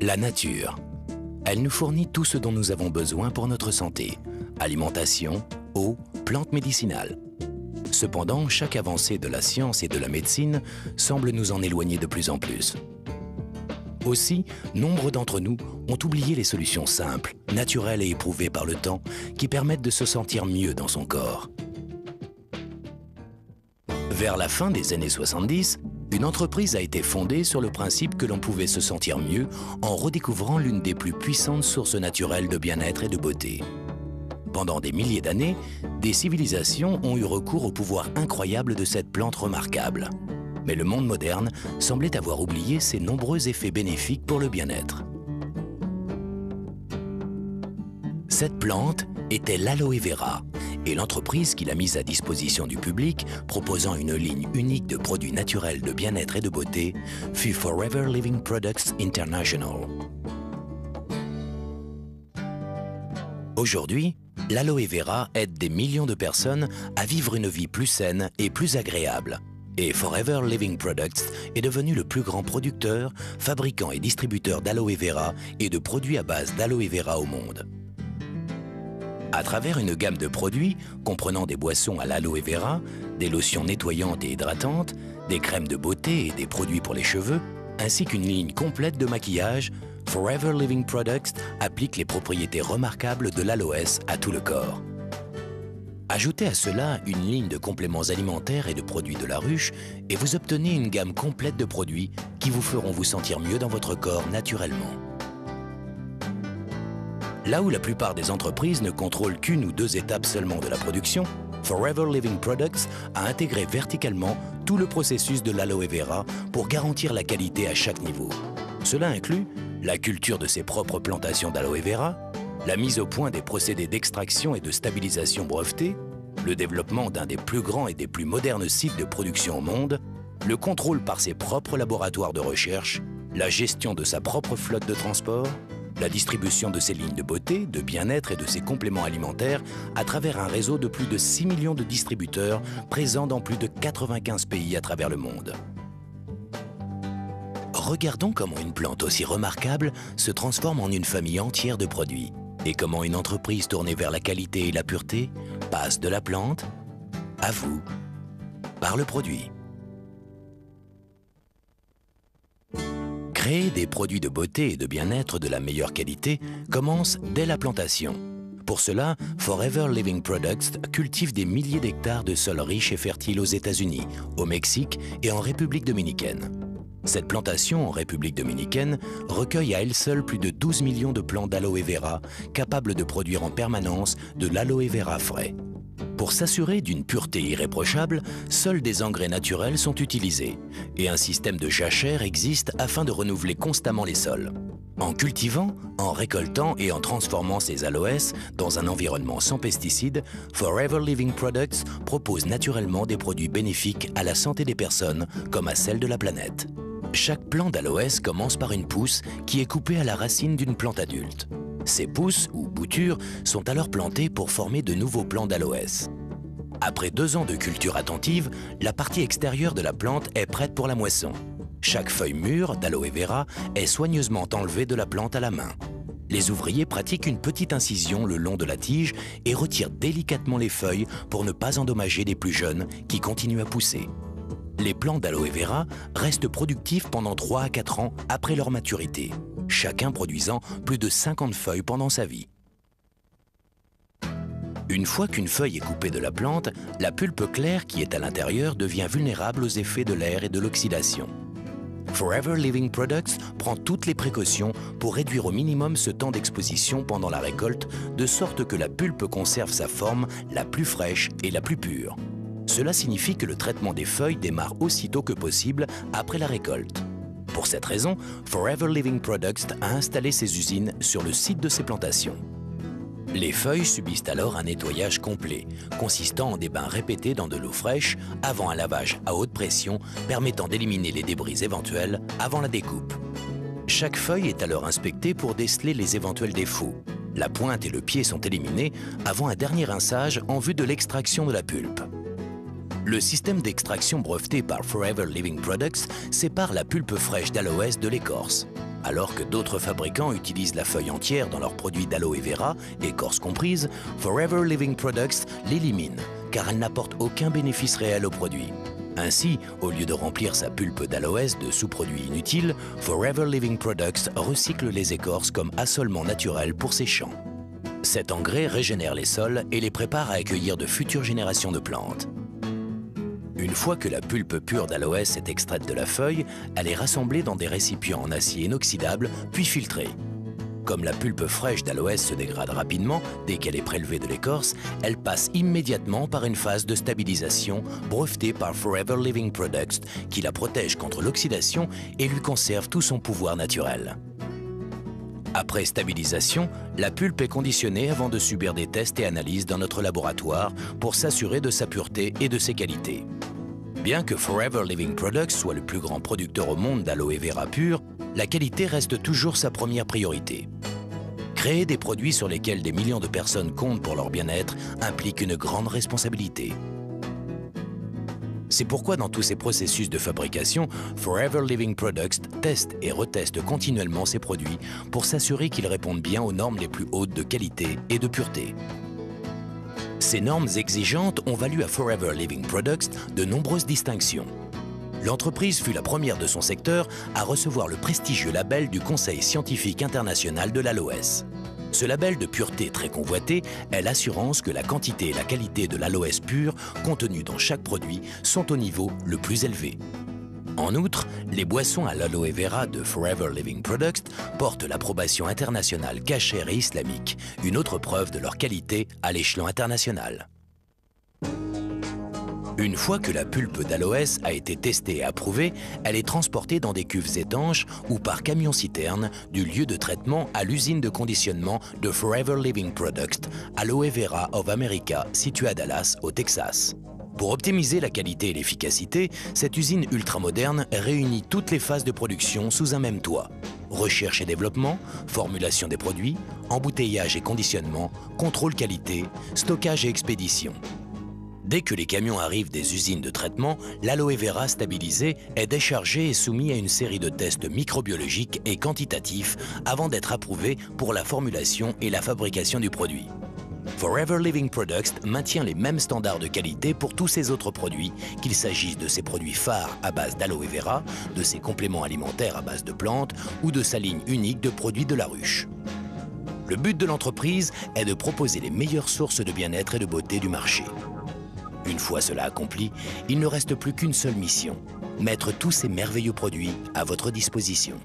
La nature. Elle nous fournit tout ce dont nous avons besoin pour notre santé. Alimentation, eau, plantes médicinales. Cependant, chaque avancée de la science et de la médecine semble nous en éloigner de plus en plus. Aussi, nombre d'entre nous ont oublié les solutions simples, naturelles et éprouvées par le temps qui permettent de se sentir mieux dans son corps. Vers la fin des années 70, une entreprise a été fondée sur le principe que l'on pouvait se sentir mieux en redécouvrant l'une des plus puissantes sources naturelles de bien-être et de beauté. Pendant des milliers d'années, des civilisations ont eu recours au pouvoir incroyable de cette plante remarquable. Mais le monde moderne semblait avoir oublié ses nombreux effets bénéfiques pour le bien-être. Cette plante était l'aloe vera, et l'entreprise qui l'a mise à disposition du public, proposant une ligne unique de produits naturels de bien-être et de beauté, fut Forever Living Products International. Aujourd'hui, l'aloe vera aide des millions de personnes à vivre une vie plus saine et plus agréable. Et Forever Living Products est devenu le plus grand producteur, fabricant et distributeur d'aloe vera et de produits à base d'aloe vera au monde. À travers une gamme de produits comprenant des boissons à l'aloe vera, des lotions nettoyantes et hydratantes, des crèmes de beauté et des produits pour les cheveux, ainsi qu'une ligne complète de maquillage, Forever Living Products applique les propriétés remarquables de l'aloès à tout le corps. Ajoutez à cela une ligne de compléments alimentaires et de produits de la ruche et vous obtenez une gamme complète de produits qui vous feront vous sentir mieux dans votre corps naturellement. Là où la plupart des entreprises ne contrôlent qu'une ou deux étapes seulement de la production, Forever Living Products a intégré verticalement tout le processus de l'aloe vera pour garantir la qualité à chaque niveau. Cela inclut la culture de ses propres plantations d'aloe vera, la mise au point des procédés d'extraction et de stabilisation brevetés, le développement d'un des plus grands et des plus modernes sites de production au monde, le contrôle par ses propres laboratoires de recherche, la gestion de sa propre flotte de transport, la distribution de ses lignes de beauté, de bien-être et de ses compléments alimentaires à travers un réseau de plus de 6 millions de distributeurs présents dans plus de 95 pays à travers le monde. Regardons comment une plante aussi remarquable se transforme en une famille entière de produits et comment une entreprise tournée vers la qualité et la pureté passe de la plante à vous par le produit. Créer des produits de beauté et de bien-être de la meilleure qualité commence dès la plantation. Pour cela, Forever Living Products cultive des milliers d'hectares de sols riches et fertiles aux États-Unis, au Mexique et en République dominicaine. Cette plantation en République dominicaine recueille à elle seule plus de 12 millions de plants d'aloe vera capables de produire en permanence de l'aloe vera frais. Pour s'assurer d'une pureté irréprochable, seuls des engrais naturels sont utilisés et un système de jachère existe afin de renouveler constamment les sols. En cultivant, en récoltant et en transformant ces aloès dans un environnement sans pesticides, Forever Living Products propose naturellement des produits bénéfiques à la santé des personnes comme à celle de la planète. Chaque plant d'aloès commence par une pousse qui est coupée à la racine d'une plante adulte. Ces pousses, ou boutures, sont alors plantées pour former de nouveaux plants d'aloès. Après 2 ans de culture attentive, la partie extérieure de la plante est prête pour la moisson. Chaque feuille mûre d'aloe vera est soigneusement enlevée de la plante à la main. Les ouvriers pratiquent une petite incision le long de la tige et retirent délicatement les feuilles pour ne pas endommager les plus jeunes qui continuent à pousser. Les plants d'aloe vera restent productifs pendant 3 à 4 ans après leur maturité, chacun produisant plus de 50 feuilles pendant sa vie. Une fois qu'une feuille est coupée de la plante, la pulpe claire qui est à l'intérieur devient vulnérable aux effets de l'air et de l'oxydation. Forever Living Products prend toutes les précautions pour réduire au minimum ce temps d'exposition pendant la récolte, de sorte que la pulpe conserve sa forme la plus fraîche et la plus pure. Cela signifie que le traitement des feuilles démarre aussitôt que possible après la récolte. Pour cette raison, Forever Living Products a installé ses usines sur le site de ses plantations. Les feuilles subissent alors un nettoyage complet, consistant en des bains répétés dans de l'eau fraîche avant un lavage à haute pression permettant d'éliminer les débris éventuels avant la découpe. Chaque feuille est alors inspectée pour déceler les éventuels défauts. La pointe et le pied sont éliminés avant un dernier rinçage en vue de l'extraction de la pulpe. Le système d'extraction breveté par Forever Living Products sépare la pulpe fraîche d'aloès de l'écorce. Alors que d'autres fabricants utilisent la feuille entière dans leurs produits d'aloe vera, écorce comprise, Forever Living Products l'élimine, car elle n'apporte aucun bénéfice réel au produit. Ainsi, au lieu de remplir sa pulpe d'aloès de sous-produits inutiles, Forever Living Products recycle les écorces comme assolement naturel pour ses champs. Cet engrais régénère les sols et les prépare à accueillir de futures générations de plantes. Une fois que la pulpe pure d'aloès est extraite de la feuille, elle est rassemblée dans des récipients en acier inoxydable, puis filtrée. Comme la pulpe fraîche d'aloès se dégrade rapidement dès qu'elle est prélevée de l'écorce, elle passe immédiatement par une phase de stabilisation brevetée par Forever Living Products qui la protège contre l'oxydation et lui conserve tout son pouvoir naturel. Après stabilisation, la pulpe est conditionnée avant de subir des tests et analyses dans notre laboratoire pour s'assurer de sa pureté et de ses qualités. Bien que Forever Living Products soit le plus grand producteur au monde d'aloe vera pur, la qualité reste toujours sa première priorité. Créer des produits sur lesquels des millions de personnes comptent pour leur bien-être implique une grande responsabilité. C'est pourquoi dans tous ces processus de fabrication, Forever Living Products teste et reteste continuellement ses produits pour s'assurer qu'ils répondent bien aux normes les plus hautes de qualité et de pureté. Ces normes exigeantes ont valu à Forever Living Products de nombreuses distinctions. L'entreprise fut la première de son secteur à recevoir le prestigieux label du Conseil scientifique international de l'aloès. Ce label de pureté très convoité est l'assurance que la quantité et la qualité de l'aloès pur contenue dans chaque produit sont au niveau le plus élevé. En outre, les boissons à l'aloe vera de Forever Living Products portent l'approbation internationale cachère et islamique, une autre preuve de leur qualité à l'échelon international. Une fois que la pulpe d'aloès a été testée et approuvée, elle est transportée dans des cuves étanches ou par camion-citerne du lieu de traitement à l'usine de conditionnement de Forever Living Products, Aloe Vera of America, située à Dallas, au Texas. Pour optimiser la qualité et l'efficacité, cette usine ultramoderne réunit toutes les phases de production sous un même toit. Recherche et développement, formulation des produits, embouteillage et conditionnement, contrôle qualité, stockage et expédition. Dès que les camions arrivent des usines de traitement, l'aloe vera stabilisé est déchargé et soumis à une série de tests microbiologiques et quantitatifs avant d'être approuvé pour la formulation et la fabrication du produit. Forever Living Products maintient les mêmes standards de qualité pour tous ses autres produits, qu'il s'agisse de ses produits phares à base d'aloe vera, de ses compléments alimentaires à base de plantes ou de sa ligne unique de produits de la ruche. Le but de l'entreprise est de proposer les meilleures sources de bien-être et de beauté du marché. Une fois cela accompli, il ne reste plus qu'une seule mission, mettre tous ces merveilleux produits à votre disposition.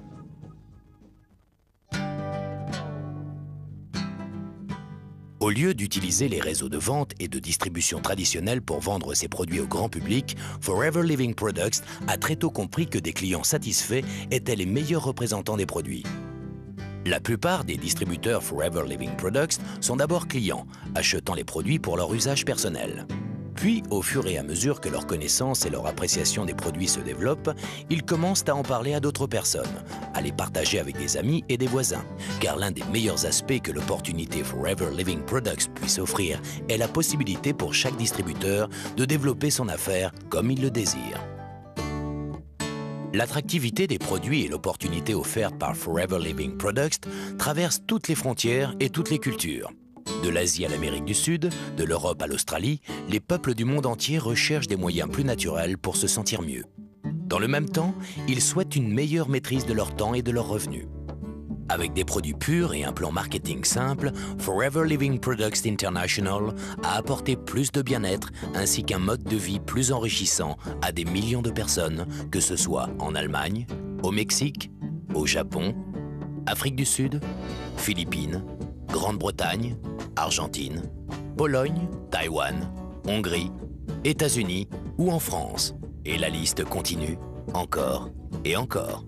Au lieu d'utiliser les réseaux de vente et de distribution traditionnels pour vendre ses produits au grand public, Forever Living Products a très tôt compris que des clients satisfaits étaient les meilleurs représentants des produits. La plupart des distributeurs Forever Living Products sont d'abord clients, achetant les produits pour leur usage personnel. Puis, au fur et à mesure que leur connaissance et leur appréciation des produits se développent, ils commencent à en parler à d'autres personnes, à les partager avec des amis et des voisins. Car l'un des meilleurs aspects que l'opportunité Forever Living Products puisse offrir est la possibilité pour chaque distributeur de développer son affaire comme il le désire. L'attractivité des produits et l'opportunité offerte par Forever Living Products traversent toutes les frontières et toutes les cultures. De l'Asie à l'Amérique du Sud, de l'Europe à l'Australie, les peuples du monde entier recherchent des moyens plus naturels pour se sentir mieux. Dans le même temps, ils souhaitent une meilleure maîtrise de leur temps et de leurs revenus. Avec des produits purs et un plan marketing simple, Forever Living Products International a apporté plus de bien-être ainsi qu'un mode de vie plus enrichissant à des millions de personnes, que ce soit en Allemagne, au Mexique, au Japon, Afrique du Sud, Philippines, Grande-Bretagne, Argentine, Pologne, Taïwan, Hongrie, États-Unis ou en France. Et la liste continue encore et encore.